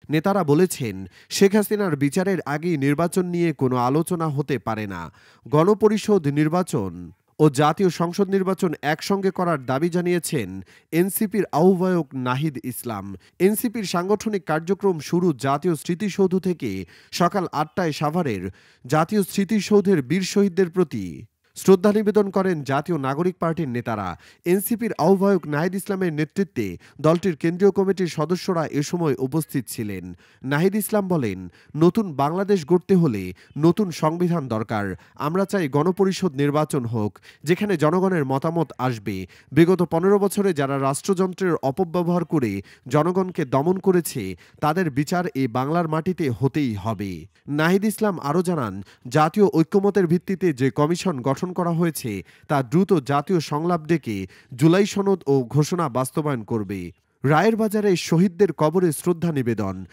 নেতারা বলেছেন, শেখ হাসিনার বিচারের আগেই নির্বাচন নিয়ে কোনো আলোচনা হতে পারে না। গণপরিষদ নির্বাচন ও জাতীয় সংসদ নির্বাচন একসঙ্গে করার দাবি জানিয়েছেন এনসিপির আহ্বায়ক নাহিদ ইসলাম। এনসিপির সাংগঠনিক কার্যক্রম শুরু জাতীয় স্মৃতিসৌধ থেকে সকাল ৮টায় সাভারের জাতীয় স্মৃতিসৌধের বীর শহীদদের প্রতি শ্রদ্ধা নিবেদন করেন জাতীয় নাগরিক পার্টির নেতারা। এনসিপির আহ্বায়ক নাহিদ ইসলামের নেতৃত্বে দলটির কেন্দ্রীয় কমিটির সদস্যরা এ সময় উপস্থিত ছিলেন। নাহিদ ইসলাম বলেন, নতুন বাংলাদেশ গড়তে হলে নতুন সংবিধান দরকার। আমরা চাই গণপরিষদ নির্বাচন হোক, যেখানে জনগণের মতামত আসবে। বিগত ১৫ বছরে যারা রাষ্ট্রযন্ত্রের অপব্যবহার করে জনগণকে দমন করেছে, তাদের বিচার এই বাংলার মাটিতে হতেই হবে। নাহিদ ইসলাম আরও জানান, জাতীয় ঐক্যমতের ভিত্তিতে যে কমিশন গঠন করা হয়েছে তা দ্রুত জাতীয় সংলাপ ডেকে জুলাই সনদ ও ঘোষণা বাস্তবায়ন করবে। রায়ের বাজারে শহীদদের কবরে শ্রদ্ধা নিবেদন।